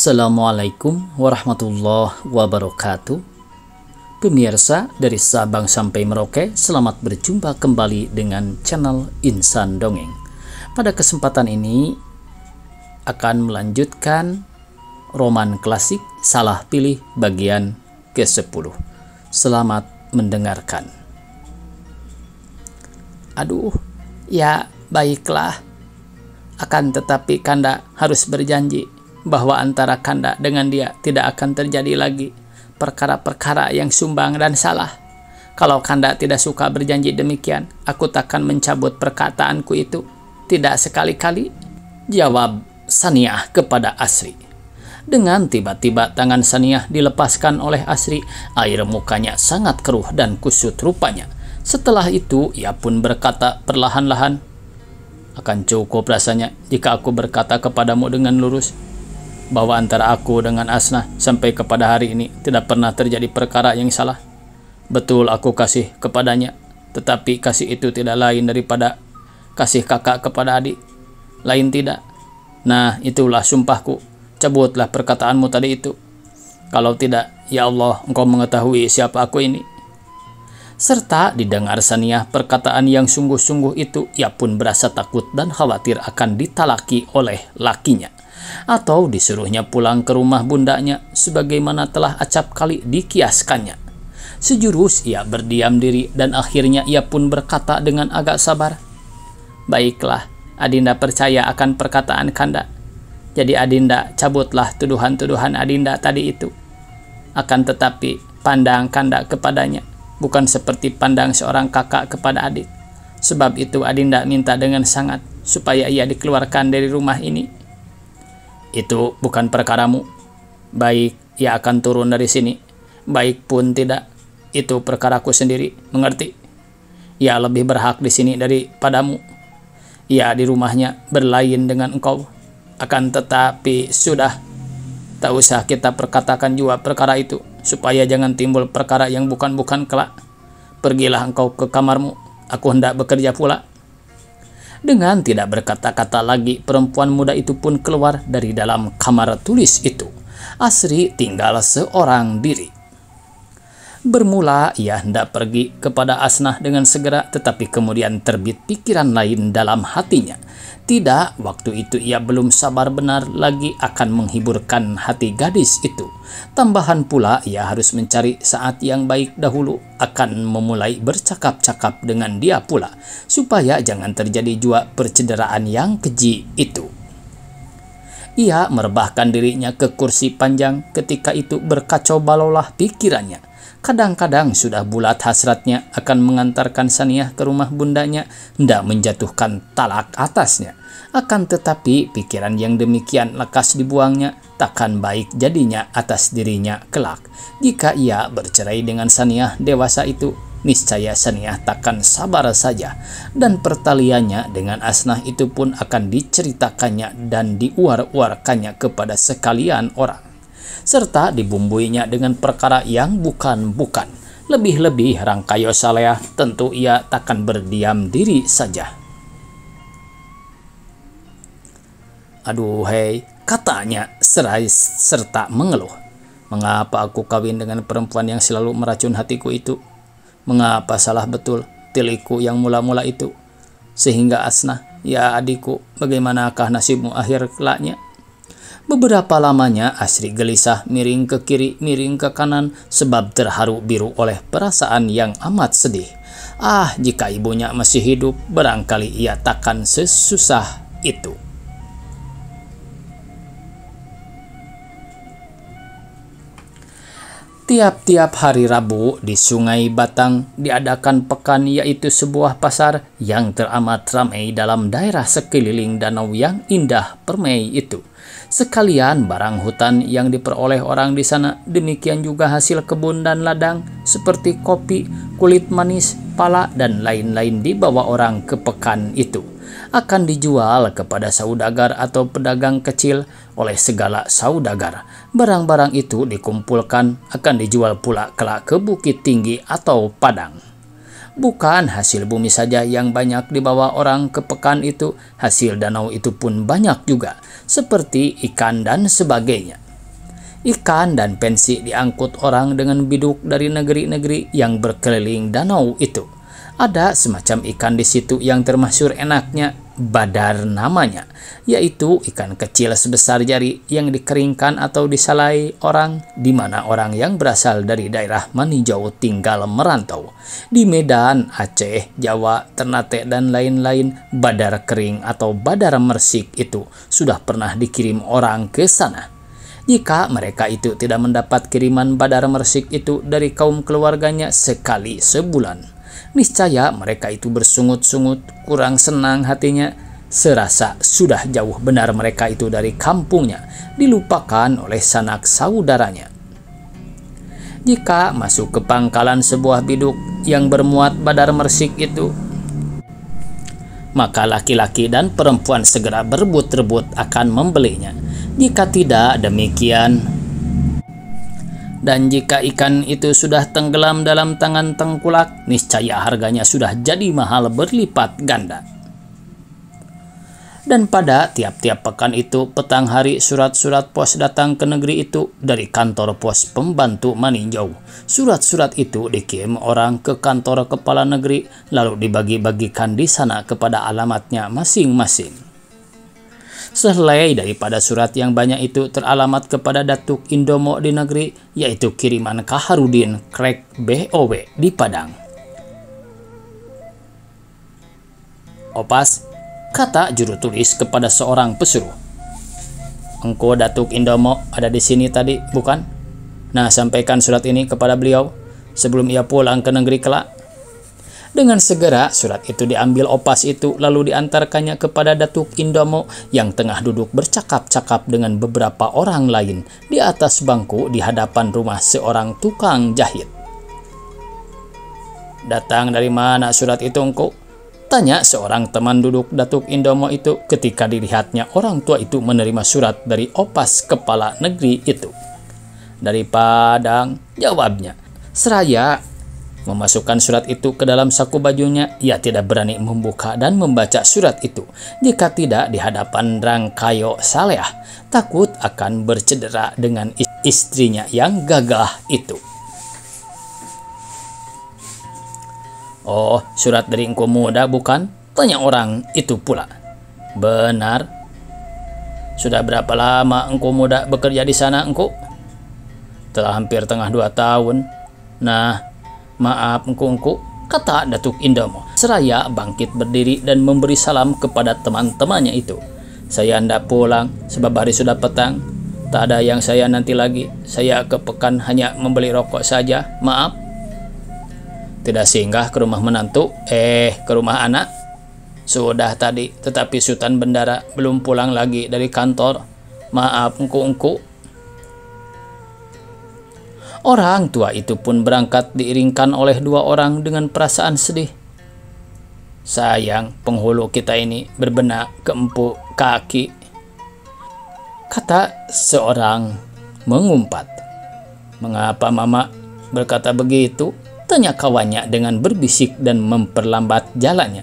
Assalamualaikum warahmatullahi wabarakatuh. Pemirsa dari Sabang sampai Merauke, selamat berjumpa kembali dengan channel Insan Dongeng. Pada kesempatan ini akan melanjutkan roman klasik Salah Pilih bagian ke-10. Selamat mendengarkan. Aduh, ya baiklah. Akan tetapi Kanda harus berjanji bahwa antara Kanda dengan dia tidak akan terjadi lagi perkara-perkara yang sumbang dan salah. Kalau Kanda tidak suka berjanji demikian, aku takkan mencabut perkataanku itu. Tidak sekali-kali, jawab Saniyah kepada Asri. Dengan tiba-tiba tangan Saniyah dilepaskan oleh Asri, air mukanya sangat keruh dan kusut rupanya. Setelah itu, ia pun berkata perlahan-lahan, "Akan cukup rasanya jika aku berkata kepadamu dengan lurus bahwa antara aku dengan Asnah sampai kepada hari ini tidak pernah terjadi perkara yang salah. Betul aku kasih kepadanya, tetapi kasih itu tidak lain daripada kasih kakak kepada adik. Lain tidak. Nah, itulah sumpahku. Cabutlah perkataanmu tadi itu. Kalau tidak, ya Allah, engkau mengetahui siapa aku ini." Serta didengar Saniyah perkataan yang sungguh-sungguh itu, ia pun berasa takut dan khawatir akan ditalaki oleh lakinya, atau disuruhnya pulang ke rumah bundanya sebagaimana telah acap kali dikiaskannya. Sejurus ia berdiam diri dan akhirnya ia pun berkata dengan agak sabar, "Baiklah, Adinda percaya akan perkataan Kanda. Jadi Adinda cabutlah tuduhan-tuduhan Adinda tadi itu. Akan tetapi pandang Kanda kepadanya bukan seperti pandang seorang kakak kepada adik. Sebab itu Adinda minta dengan sangat supaya ia dikeluarkan dari rumah ini." "Itu bukan perkaramu. Baik ia akan turun dari sini, baik pun tidak, itu perkaraku sendiri, mengerti? Ia lebih berhak di sini daripadamu. Ia di rumahnya berlain dengan engkau. Akan tetapi sudah, tak usah kita perkatakan juga perkara itu, supaya jangan timbul perkara yang bukan-bukan kelak. Pergilah engkau ke kamarmu, aku hendak bekerja pula." Dengan tidak berkata-kata lagi, perempuan muda itu pun keluar dari dalam kamar tulis itu. Asri tinggal seorang diri. Bermula ia hendak pergi kepada Asnah dengan segera, tetapi kemudian terbit pikiran lain dalam hatinya. Tidak, waktu itu ia belum sabar benar lagi akan menghiburkan hati gadis itu. Tambahan pula ia harus mencari saat yang baik dahulu akan memulai bercakap-cakap dengan dia pula, supaya jangan terjadi jua percederaan yang keji itu. Ia merebahkan dirinya ke kursi panjang, ketika itu berkacau balaulah pikirannya. Kadang-kadang sudah bulat hasratnya akan mengantarkan Saniyah ke rumah bundanya, hendak menjatuhkan talak atasnya. Akan tetapi pikiran yang demikian lekas dibuangnya, takkan baik jadinya atas dirinya kelak. Jika ia bercerai dengan Saniyah dewasa itu, niscaya Saniyah takkan sabar saja, dan pertaliannya dengan Asnah itu pun akan diceritakannya dan diuar-uarkannya kepada sekalian orang, serta dibumbuinya dengan perkara yang bukan-bukan. Lebih-lebih Rangkayo Saleah, tentu ia takkan berdiam diri saja. "Aduhai," katanya serta mengeluh, "mengapa aku kawin dengan perempuan yang selalu meracun hatiku itu? Mengapa salah betul tiliku yang mula-mula itu? Sehingga Asnah, ya adikku, bagaimanakah nasibmu akhir kelaknya?" Beberapa lamanya Asri gelisah, miring ke kiri, miring ke kanan, sebab terharu biru oleh perasaan yang amat sedih. Jika ibunya masih hidup, barangkali ia takkan sesusah itu. Tiap-tiap hari Rabu di Sungai Batang diadakan pekan, yaitu sebuah pasar yang teramat ramai dalam daerah sekeliling danau yang indah permai itu. Sekalian barang hutan yang diperoleh orang di sana, demikian juga hasil kebun dan ladang seperti kopi, kulit manis, pala, dan lain-lain dibawa orang ke pekan itu. Akan dijual kepada saudagar atau pedagang kecil oleh segala saudagar. Barang-barang itu dikumpulkan akan dijual pula kelak ke Bukit Tinggi atau Padang. Bukan hasil bumi saja yang banyak dibawa orang ke pekan itu, hasil danau itu pun banyak juga, seperti ikan dan sebagainya. Ikan dan pensi diangkut orang dengan biduk dari negeri-negeri yang berkeliling danau itu. Ada semacam ikan di situ yang termasyhur enaknya, badar namanya, yaitu ikan kecil sebesar jari yang dikeringkan atau disalai orang, di mana orang yang berasal dari daerah Maninjau tinggal merantau. Di Medan, Aceh, Jawa, Ternate, dan lain-lain, badar kering atau badar mersik itu sudah pernah dikirim orang ke sana. Jika mereka itu tidak mendapat kiriman badar mersik itu dari kaum keluarganya sekali sebulan, niscaya mereka itu bersungut-sungut, kurang senang hatinya, serasa sudah jauh benar mereka itu dari kampungnya, dilupakan oleh sanak saudaranya. Jika masuk ke pangkalan sebuah biduk yang bermuat badar mersik itu, maka laki-laki dan perempuan segera berebut-rebut akan membelinya. Jika tidak demikian, dan jika ikan itu sudah tenggelam dalam tangan tengkulak, niscaya harganya sudah jadi mahal berlipat ganda. Dan pada tiap-tiap pekan itu, petang hari surat-surat pos datang ke negeri itu dari kantor pos pembantu Maninjau. Surat-surat itu dikirim orang ke kantor kepala negeri, lalu dibagi-bagikan di sana kepada alamatnya masing-masing. Selai daripada surat yang banyak itu teralamat kepada Datuk Indomo di negeri, yaitu kiriman Kaharudin Krek BOW di Padang. "Opas," kata juru tulis kepada seorang pesuruh, "Engkau Datuk Indomo ada di sini tadi, bukan? Nah, sampaikan surat ini kepada beliau sebelum ia pulang ke negeri kelak." Dengan segera surat itu diambil Opas itu lalu diantarkannya kepada Datuk Indomo yang tengah duduk bercakap-cakap dengan beberapa orang lain di atas bangku di hadapan rumah seorang tukang jahit. "Datang dari mana surat itu, engkau?" tanya seorang teman duduk Datuk Indomo itu ketika dilihatnya orang tua itu menerima surat dari Opas kepala negeri itu. "Dari Padang," jawabnya. Seraya memasukkan surat itu ke dalam saku bajunya, ia tidak berani membuka dan membaca surat itu jika tidak di hadapan Rangkayo Saleah, takut akan bercedera dengan istrinya yang gagah itu. "Oh, surat dari engkau muda, bukan?" tanya orang itu pula. "Benar." "Sudah berapa lama engkau muda bekerja di sana, engkau?" "Telah hampir tengah 2 tahun. Nah, maaf engkau," kata Datuk Indomo seraya bangkit berdiri dan memberi salam kepada teman-temannya itu. "Saya hendak pulang sebab hari sudah petang. Tak ada yang saya nanti lagi. Saya ke pekan hanya membeli rokok saja. Maaf." "Tidak singgah ke rumah menantu? Ke rumah anak?" "Sudah tadi, tetapi Sultan Bendara belum pulang lagi dari kantor. Maaf engkau." Orang tua itu pun berangkat diiringkan oleh 2 orang dengan perasaan sedih. "Sayang, penghulu kita ini berbenak keempuk kaki," kata seorang mengumpat. "Mengapa Mama berkata begitu?" tanya kawannya dengan berbisik dan memperlambat jalannya.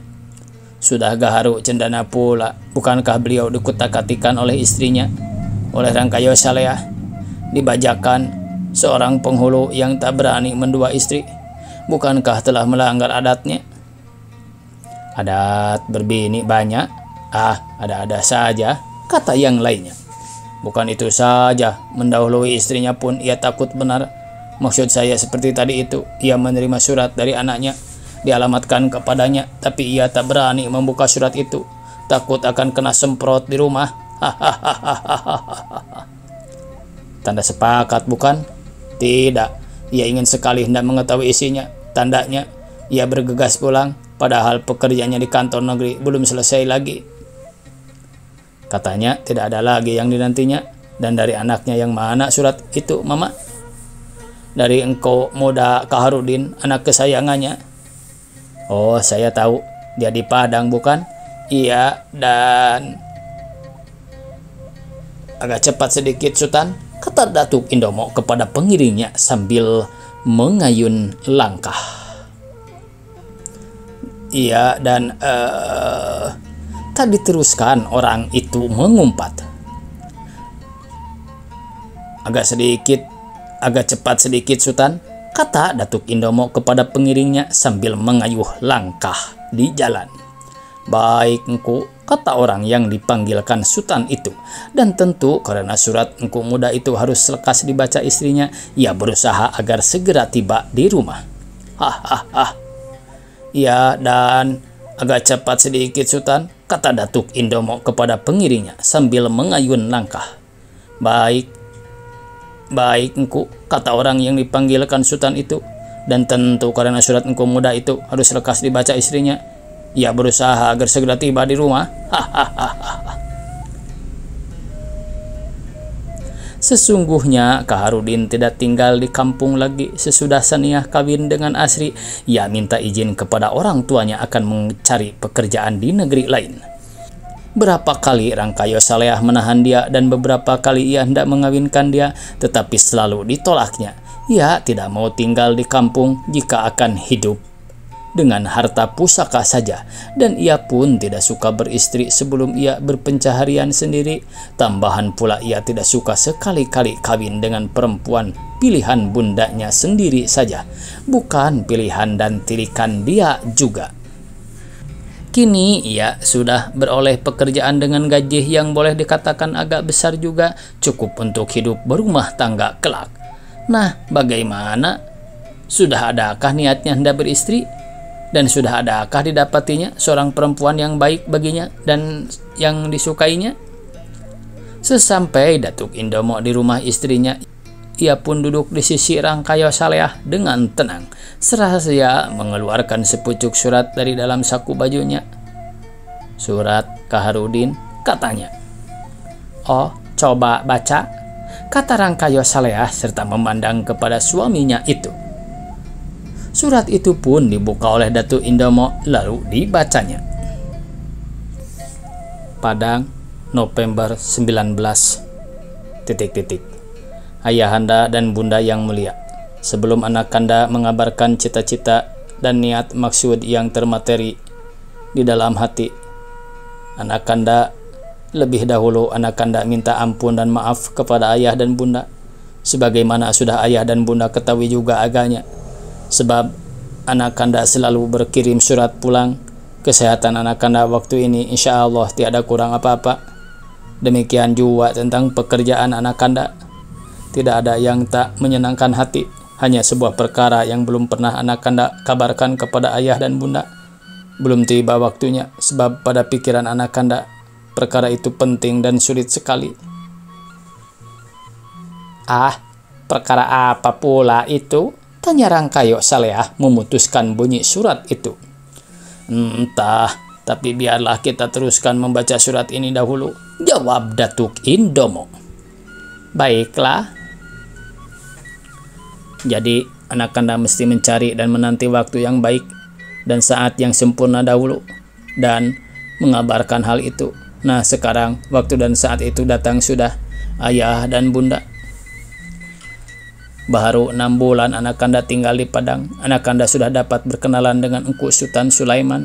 "Sudah gaharu cendana pula. Bukankah beliau dikutak-katikan oleh istrinya, oleh Rangkayo Saleah, dibajakan seorang penghulu yang tak berani mendua istri? Bukankah telah melanggar adatnya?" "Adat berbini banyak." Ada-ada saja," kata yang lainnya. "Bukan itu saja, mendahului istrinya pun ia takut benar. Maksud saya seperti tadi itu, ia menerima surat dari anaknya, dialamatkan kepadanya, tapi ia tak berani membuka surat itu, takut akan kena semprot di rumah. Tanda sepakat, bukan?" "Tidak, ia ingin sekali hendak mengetahui isinya. Tandanya, ia bergegas pulang, padahal pekerjaannya di kantor negeri belum selesai lagi. Katanya tidak ada lagi yang dinantinya." "Dan dari anaknya yang mana surat itu, Mama?" "Dari engkau muda Kaharudin, anak kesayangannya." "Oh, saya tahu. Dia di Padang, bukan?" "Iya, dan..." "Agak cepat sedikit, Sultan," kata Datuk Indomo kepada pengiringnya sambil mengayun langkah. "Iya, dan tadi teruskan orang itu mengumpat. Agak cepat sedikit Sultan, kata Datuk Indomo kepada pengiringnya sambil mengayuh langkah di jalan. Baik engku, kata orang yang dipanggilkan Sultan itu. Dan tentu karena surat engku muda itu harus lekas dibaca istrinya, ia berusaha agar segera tiba di rumah. Hahaha. Ya, dan agak cepat sedikit Sultan, kata Datuk Indomo kepada pengiringnya sambil mengayun langkah. Baik engku, kata orang yang dipanggilkan Sultan itu. Dan tentu karena surat engku muda itu harus lekas dibaca istrinya, ia berusaha agar segera tiba di rumah. Sesungguhnya Kaharudin tidak tinggal di kampung lagi. Sesudah Saniyah kawin dengan Asri, ia minta izin kepada orang tuanya akan mencari pekerjaan di negeri lain. Berapa kali Rangkayo Saleah menahan dia dan beberapa kali ia hendak mengawinkan dia, tetapi selalu ditolaknya. Ia tidak mau tinggal di kampung jika akan hidup dengan harta pusaka saja, dan ia pun tidak suka beristri sebelum ia berpencaharian sendiri. Tambahan pula ia tidak suka sekali-kali kawin dengan perempuan pilihan bundanya sendiri saja, bukan pilihan dan tirikan dia juga. Kini ia sudah beroleh pekerjaan dengan gaji yang boleh dikatakan agak besar juga, cukup untuk hidup berumah tangga kelak. Nah, bagaimana? Sudah adakah niatnya hendak beristri? Dan sudah adakah didapatinya seorang perempuan yang baik baginya dan yang disukainya? Sesampai Datuk Indomo di rumah istrinya, ia pun duduk di sisi Rangkayo Saleah dengan tenang, seraya mengeluarkan sepucuk surat dari dalam saku bajunya. Surat Kaharudin, katanya. Oh, coba baca, kata Rangkayo Saleah serta memandang kepada suaminya itu. Surat itu pun dibuka oleh Datuk Indomo lalu dibacanya. Padang, November 19. Ayahanda dan bunda yang mulia, sebelum Anakanda mengabarkan cita-cita dan niat maksud yang termateri di dalam hati, Anakanda lebih dahulu Anakanda minta ampun dan maaf kepada ayah dan bunda, sebagaimana sudah ayah dan bunda ketahui juga agaknya. Sebab Anakanda selalu berkirim surat pulang. Kesehatan Anakanda waktu ini insya Allah tiada kurang apa-apa. Demikian juga tentang pekerjaan Anakanda. Tidak ada yang tak menyenangkan hati. Hanya sebuah perkara yang belum pernah Anakanda kabarkan kepada ayah dan bunda. Belum tiba waktunya, sebab pada pikiran Anakanda perkara itu penting dan sulit sekali. Ah, perkara apa pula itu? Tanya Rangkayo Saleah memutuskan bunyi surat itu. Entah, tapi biarlah kita teruskan membaca surat ini dahulu, jawab Datuk Indomo. Baiklah. Jadi Anakanda mesti mencari dan menanti waktu yang baik dan saat yang sempurna dahulu, dan mengabarkan hal itu. Nah, sekarang waktu dan saat itu datang sudah, ayah dan bunda. Baru 6 bulan Anakanda tinggal di Padang, Anakanda sudah dapat berkenalan dengan Engku Sultan Sulaiman,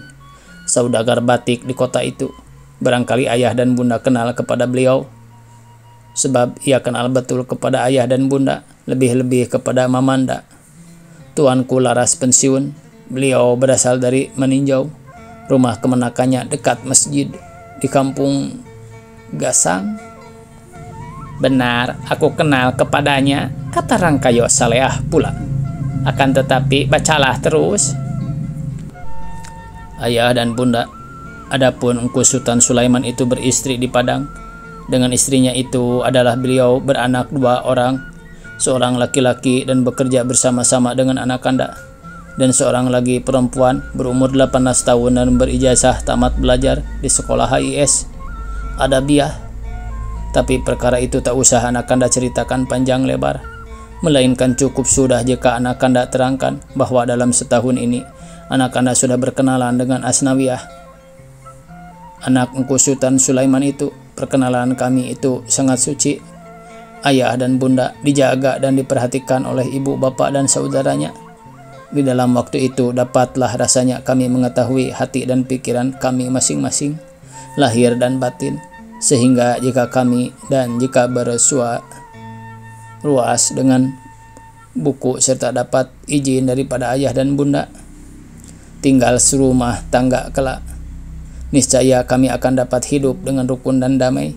saudagar batik di kota itu. Barangkali ayah dan bunda kenal kepada beliau, sebab ia kenal betul kepada ayah dan bunda, lebih-lebih kepada Mamanda. Tuanku laras pensiun, beliau berasal dari Meninjau. Rumah kemenakannya dekat masjid di kampung Gasang. Benar, aku kenal kepadanya, kata Rangkayo Saleah pula. Akan tetapi bacalah terus. Ayah dan bunda, adapun Engku Sultan Sulaiman itu beristri di Padang. Dengan istrinya itu adalah beliau beranak 2 orang, seorang laki-laki dan bekerja bersama-sama dengan Anakanda, dan seorang lagi perempuan berumur 18 tahun dan berijazah tamat belajar di sekolah HIS Adabiah. Tapi perkara itu tak usah Anakanda ceritakan panjang lebar, melainkan cukup sudah jika Anakanda terangkan bahwa dalam setahun ini Anakanda sudah berkenalan dengan Asnawiyah, anak Engku Sultan Sulaiman itu. Perkenalan kami itu sangat suci. Ayah dan bunda dijaga dan diperhatikan oleh ibu, bapak, dan saudaranya. Di dalam waktu itu dapatlah rasanya kami mengetahui hati dan pikiran kami masing-masing, lahir dan batin. Sehingga jika kami dan jika bersua ruas dengan buku serta dapat izin daripada ayah dan bunda. Tinggal serumah tangga kelak. Niscaya kami akan dapat hidup dengan rukun dan damai.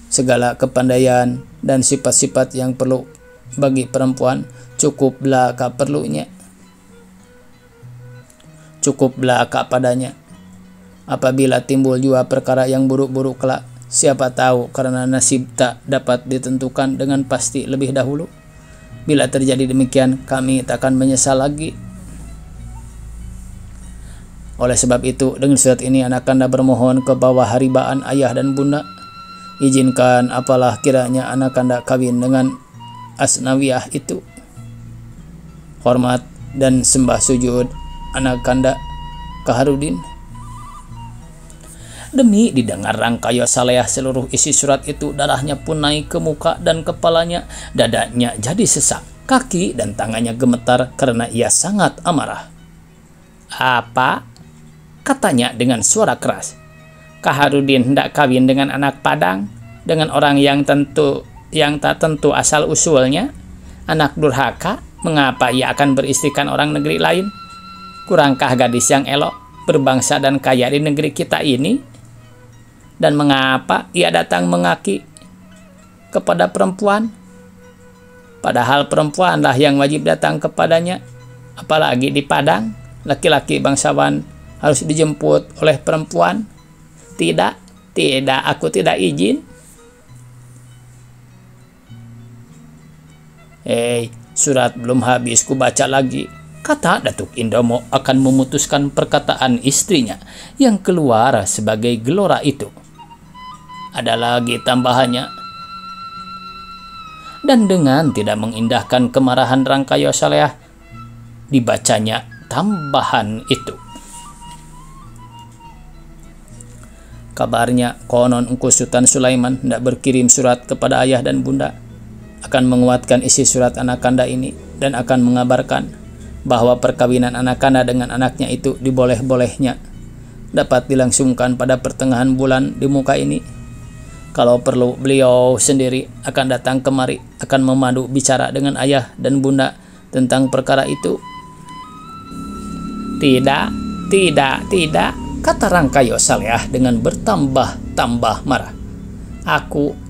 Segala kepandaian dan sifat-sifat yang perlu bagi perempuan cukup belaka perlunya. Cukup belaka padanya. Apabila timbul jua perkara yang buruk-buruk kelak, siapa tahu karena nasib tak dapat ditentukan dengan pasti lebih dahulu. Bila terjadi demikian, kami tak akan menyesal lagi. Oleh sebab itu, dengan surat ini anak Anda bermohon ke bawah haribaan ayah dan bunda. Izinkan apalah kiranya anak Anda kawin dengan Asnawiyah itu. Hormat dan sembah sujud anak Anda Kaharudin. Demi didengar Rangkayo Saleh seluruh isi surat itu, darahnya pun naik ke muka dan kepalanya, dadanya jadi sesak, kaki dan tangannya gemetar karena ia sangat amarah. "Apa?" katanya dengan suara keras. "Kaharudin hendak kawin dengan anak Padang, dengan orang yang tak tentu asal usulnya, anak durhaka. Mengapa ia akan beristrikan orang negeri lain? Kurangkah gadis yang elok, berbangsa dan kaya di negeri kita ini? Dan mengapa ia datang mengaki kepada perempuan? Padahal perempuanlah yang wajib datang kepadanya. Apalagi di Padang, laki-laki bangsawan harus dijemput oleh perempuan. Tidak, aku tidak izin." Surat belum habis ku baca lagi, kata Datuk Indomo akan memutuskan perkataan istrinya yang keluar sebagai gelora itu. Ada lagi tambahannya. Dan dengan tidak mengindahkan kemarahan Rangkayo Saleh, dibacanya tambahan itu. Kabarnya konon Engku Sultan Sulaiman hendak berkirim surat kepada ayah dan bunda, akan menguatkan isi surat anak Anda ini dan akan mengabarkan bahwa perkawinan anak Anda dengan anaknya itu diboleh-bolehnya dapat dilangsungkan pada pertengahan bulan di muka ini. Kalau perlu, beliau sendiri akan datang kemari, akan memadu bicara dengan ayah dan bunda tentang perkara itu. Tidak, kata Rangkayo Saleh dengan bertambah-tambah marah.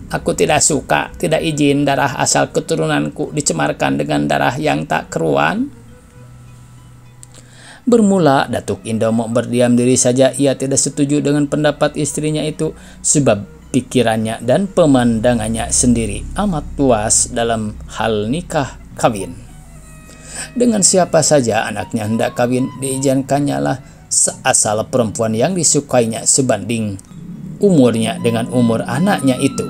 Aku tidak suka, tidak izin darah asal keturunanku dicemarkan dengan darah yang tak keruan. Bermula Datuk Indomo berdiam diri saja. Ia tidak setuju dengan pendapat istrinya itu, sebab pikirannya dan pemandangannya sendiri amat luas dalam hal nikah kawin. Dengan siapa saja anaknya hendak kawin, diizinkannya lah asal perempuan yang disukainya sebanding umurnya dengan umur anaknya itu.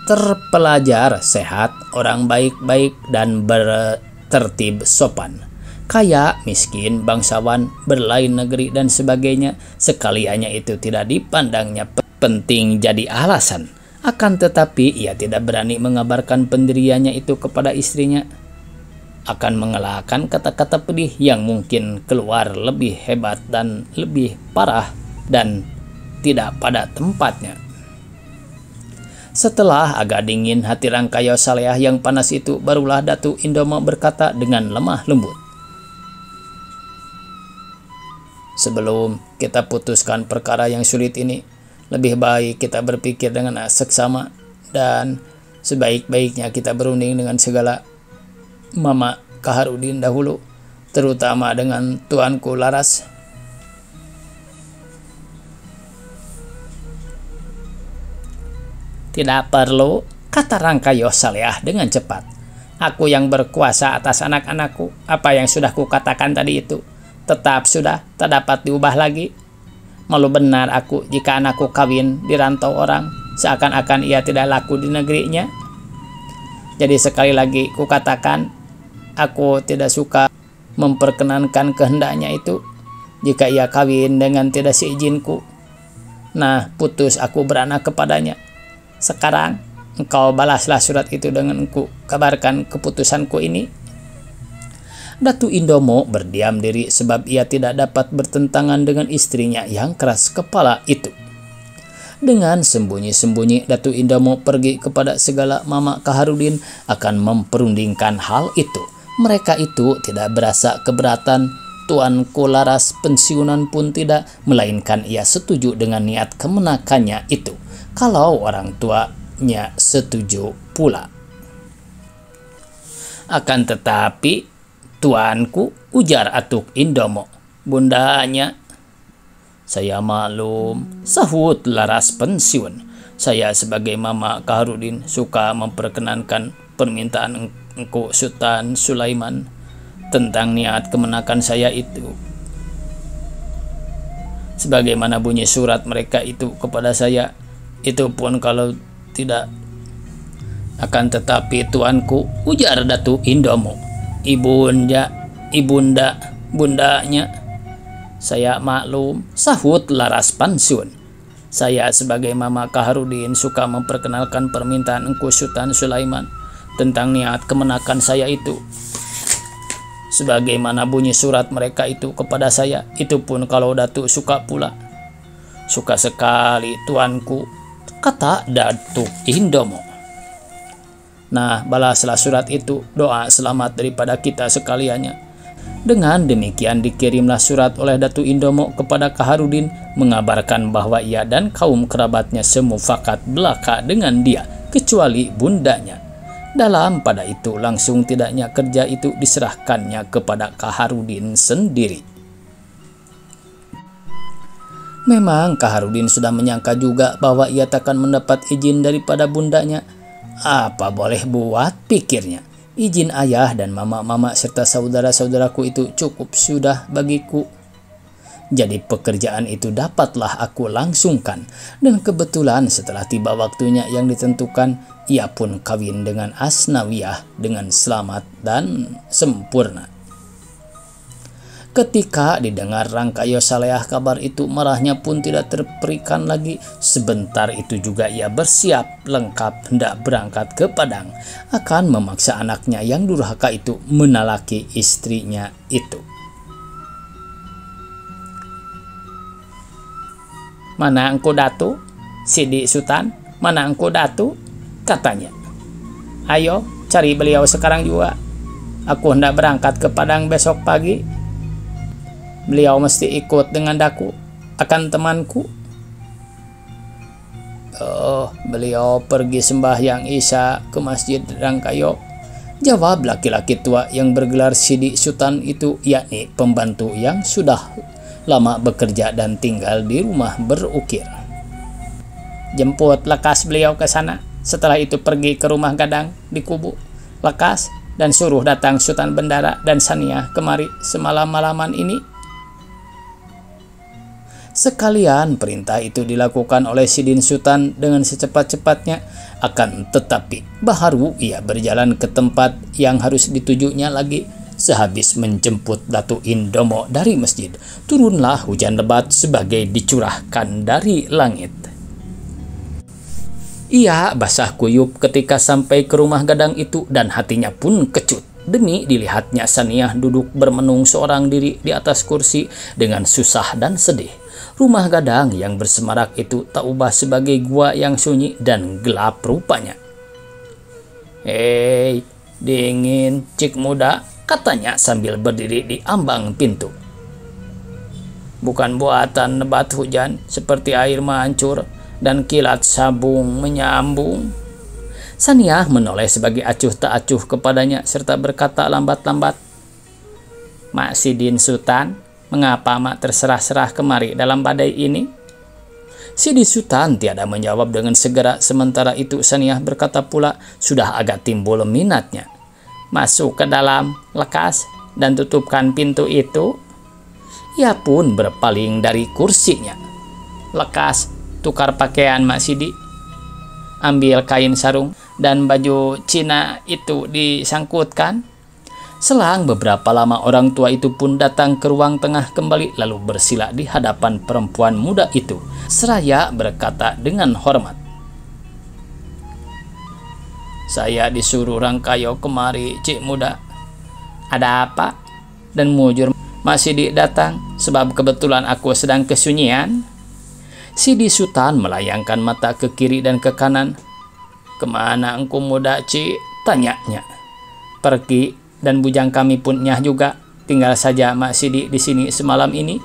Terpelajar, sehat, orang baik-baik dan bertertib sopan. Kaya, miskin, bangsawan, berlain negeri dan sebagainya, sekaliannya itu tidak dipandangnya penting jadi alasan. Akan tetapi ia tidak berani mengabarkan pendiriannya itu kepada istrinya. Akan mengelakkan kata-kata pedih yang mungkin keluar lebih hebat dan lebih parah dan tidak pada tempatnya. Setelah agak dingin hati Rangkayo Saleh yang panas itu, barulah Datuk Indomo berkata dengan lemah lembut, "Sebelum kita putuskan perkara yang sulit ini, lebih baik kita berpikir dengan seksama dan sebaik-baiknya kita berunding dengan segala Mama Kaharudin dahulu, terutama dengan Tuanku Laras." "Tidak perlu," kata Rangkayo Saleh dengan cepat. "Aku yang berkuasa atas anak-anakku. Apa yang sudah kukatakan tadi itu tetap sudah, tak dapat diubah lagi. Malu benar aku jika anakku kawin di rantau orang, seakan-akan ia tidak laku di negerinya. Jadi sekali lagi kukatakan, aku tidak suka memperkenankan kehendaknya itu jika ia kawin dengan tidak seizinku. Nah, putus aku beranak kepadanya. Sekarang engkau balaslah surat itu dengan engkau kabarkan keputusanku ini." Datuk Indomo berdiam diri sebab ia tidak dapat bertentangan dengan istrinya yang keras kepala itu. Dengan sembunyi-sembunyi Datu Indomo pergi kepada segala Mama Kaharudin akan memperundingkan hal itu. Mereka itu tidak berasa keberatan. Tuanku Laras pensiunan pun tidak, melainkan ia setuju dengan niat kemenakannya itu, kalau orang tuanya setuju pula. Akan tetapi, tuanku, ujar Atuk Indomo, bundanya. Saya maklum, sahut Laras pensiun. Saya sebagai Mama Kaharudin suka memperkenankan permintaan Engku Sultan Sulaiman tentang niat kemenakan saya itu. Sebagaimana bunyi surat mereka itu kepada saya, itu pun kalau tidak. Akan tetapi tuanku, ujar Datu Indomo, bundanya. Saya maklum, sahut Laras pensiun. Saya sebagai Mama Kaharudin suka memperkenalkan permintaan Engku Sultan Sulaiman tentang niat kemenakan saya itu. Sebagaimana bunyi surat mereka itu kepada saya, itu pun kalau Datu suka pula. Suka sekali tuanku, kata Datu Indomo. Nah, balaslah surat itu, doa selamat daripada kita sekaliannya. Dengan demikian dikirimlah surat oleh Datu Indomo kepada Kaharudin mengabarkan bahwa ia dan kaum kerabatnya semufakat belaka dengan dia, kecuali bundanya. Dalam pada itu langsung tidaknya kerja itu diserahkannya kepada Kaharudin sendiri. Memang Kaharudin sudah menyangka juga bahwa ia takkan mendapat izin daripada bundanya. Apa boleh buat, pikirnya. Izin ayah dan mama-mama serta saudara-saudaraku itu cukup sudah bagiku. Jadi pekerjaan itu dapatlah aku langsungkan. Dan kebetulan setelah tiba waktunya yang ditentukan, ia pun kawin dengan Asnawiyah dengan selamat dan sempurna. Ketika didengar Rangkayo Saleah kabar itu, marahnya pun tidak terperikan lagi. Sebentar itu juga ia bersiap lengkap hendak berangkat ke Padang, akan memaksa anaknya yang durhaka itu menalaki istrinya itu. Mana engkau Datu? Sidi Sultan, mana engkau Datu? Katanya. Ayo cari beliau sekarang juga. Aku hendak berangkat ke Padang besok pagi. Beliau mesti ikut dengan daku, akan temanku. Oh, beliau pergi sembahyang Isya ke Masjid Rangkayo, jawab laki-laki tua yang bergelar Sidi Sultan itu, yakni pembantu yang sudah lama bekerja dan tinggal di rumah berukir. Jemput lekas beliau ke sana. Setelah itu pergi ke rumah Gadang di Kubu. Lekas dan suruh datang Sultan Bendara dan Saniah kemari semalam-malaman ini. Sekalian perintah itu dilakukan oleh Sidin Sultan dengan secepat-cepatnya. Akan tetapi baharu ia berjalan ke tempat yang harus ditujunya lagi. Sehabis menjemput Datu Indomo dari masjid, turunlah hujan lebat sebagai dicurahkan dari langit. Ia basah kuyup ketika sampai ke rumah Gadang itu, dan hatinya pun kecut demi dilihatnya Saniah duduk bermenung seorang diri di atas kursi dengan susah dan sedih. Rumah Gadang yang bersemarak itu tak ubah sebagai gua yang sunyi dan gelap rupanya. Hei, dingin, cik muda, katanya sambil berdiri di ambang pintu. Bukan buatan lebat hujan seperti air mancur dan kilat sabung menyambung. Saniah menoleh sebagai acuh tak acuh kepadanya serta berkata lambat-lambat, Mak Sidin Sultan, mengapa mak terserah-serah kemari dalam badai ini? Sidi Sultan tiada menjawab dengan segera. Sementara itu Saniah berkata pula, sudah agak timbul minatnya. Masuk ke dalam, lekas, dan tutupkan pintu itu. Ia pun berpaling dari kursinya. Lekas, tukar pakaian Mak Sidi. Ambil kain sarung dan baju Cina itu disangkutkan. Selang beberapa lama orang tua itu pun datang ke ruang tengah kembali, lalu bersila di hadapan perempuan muda itu, seraya berkata dengan hormat, Saya disuruh Rangkayo kemari, cik muda. Ada apa? Dan mujur Mak Sidi datang, sebab kebetulan aku sedang kesunyian. Sidi Sultan melayangkan mata ke kiri dan ke kanan. "Kemana engkau muda, Ci?" tanyanya. "Pergi, dan bujang kami pun nyah juga. Tinggal saja Mak Sidi di sini semalam ini."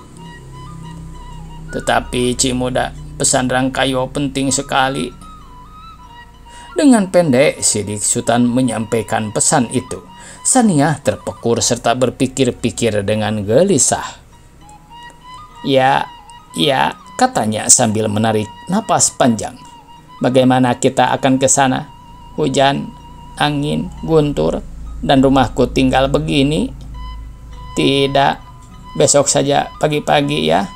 "Tetapi Ci muda, pesan Rangkayo penting sekali." Dengan pendek, Sidi Sultan menyampaikan pesan itu. Saniyah terpekur serta berpikir-pikir dengan gelisah. Ya, katanya sambil menarik napas panjang. "Bagaimana kita akan ke sana? Hujan, angin, guntur, dan rumahku tinggal begini." "Tidak, besok saja pagi-pagi ya."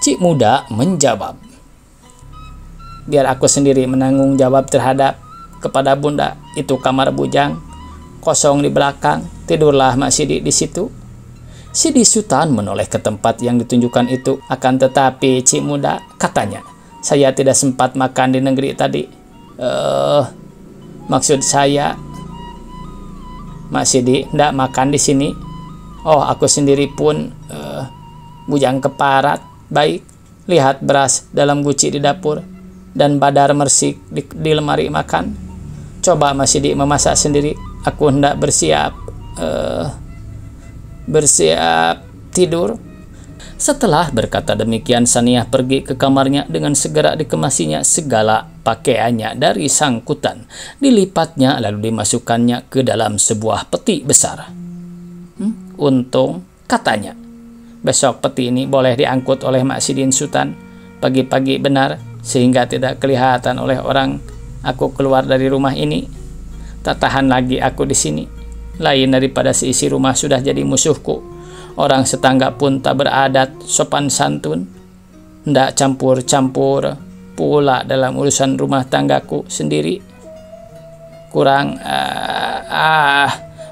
Cik muda menjawab. "Biar aku sendiri menanggung jawab terhadap kepada bunda. Itu kamar bujang, kosong di belakang. Tidurlah Mak Sidi di situ." Sidi Sultan menoleh ke tempat yang ditunjukkan itu. "Akan tetapi Cik muda," katanya, "saya tidak sempat makan di negeri tadi." Maksud saya, Mak Sidi tidak makan di sini." "Oh, aku sendiri pun bujang keparat. Baik, lihat beras dalam guci di dapur dan badar mersik di lemari makan. Coba Mak Sidi memasak sendiri. Aku hendak bersiap tidur." Setelah berkata demikian, Saniyah pergi ke kamarnya dengan segera dikemasinya segala pakaiannya dari sangkutan, dilipatnya lalu dimasukkannya ke dalam sebuah peti besar. "Untung," katanya, "besok peti ini boleh diangkut oleh Mak Sidin Sultan pagi-pagi benar, sehingga tidak kelihatan oleh orang aku keluar dari rumah ini. Tak tahan lagi aku di sini. Lain daripada seisi rumah sudah jadi musuhku. Orang setangga pun tak beradat sopan santun. Ndak campur-campur pula dalam urusan rumah tanggaku sendiri. Kurang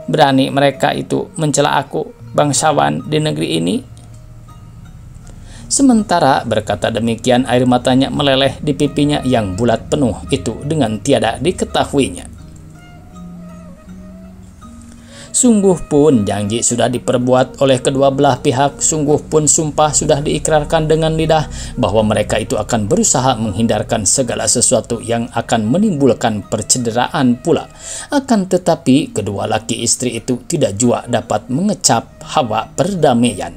berani mereka itu mencela aku, bangsawan di negeri ini." Sementara berkata demikian, air matanya meleleh di pipinya yang bulat penuh itu dengan tiada diketahuinya. Sungguh pun janji sudah diperbuat oleh kedua belah pihak, sungguh pun sumpah sudah diikrarkan dengan lidah bahwa mereka itu akan berusaha menghindarkan segala sesuatu yang akan menimbulkan percederaan pula. Akan tetapi kedua laki istri itu tidak jua dapat mengecap hawa perdamaian.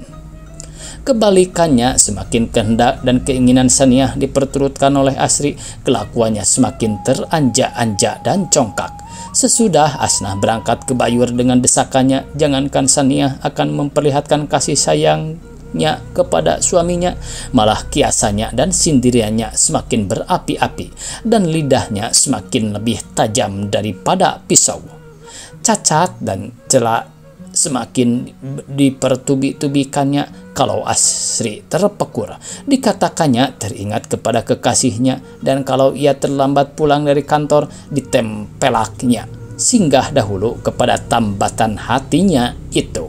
Kebalikannya, semakin kehendak dan keinginan Saniyah diperturutkan oleh Asri, kelakuannya semakin teranjak-anjak dan congkak. Sesudah Asnah berangkat ke Bayur dengan desakannya, jangankan Saniyah akan memperlihatkan kasih sayangnya kepada suaminya, malah kiasannya dan sindiriannya semakin berapi-api dan lidahnya semakin lebih tajam daripada pisau. Cacat dan celak semakin dipertubi-tubikannya. Kalau Asri terpekur, dikatakannya teringat kepada kekasihnya, dan kalau ia terlambat pulang dari kantor, ditempelaknya singgah dahulu kepada tambatan hatinya itu.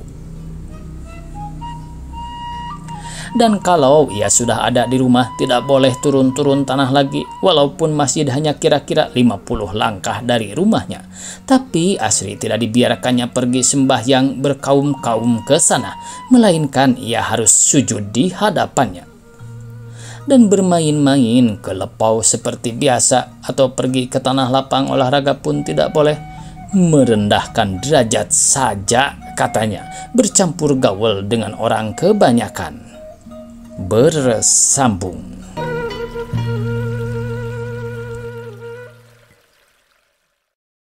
Dan kalau ia sudah ada di rumah, tidak boleh turun-turun tanah lagi, walaupun masjid hanya kira-kira 50 langkah dari rumahnya. Tapi Asri tidak dibiarkannya pergi sembahyang berkaum-kaum ke sana, melainkan ia harus sujud di hadapannya. Dan bermain-main ke lepau seperti biasa atau pergi ke tanah lapang olahraga pun tidak boleh. Merendahkan derajat saja, katanya, bercampur gaul dengan orang kebanyakan. Bersambung.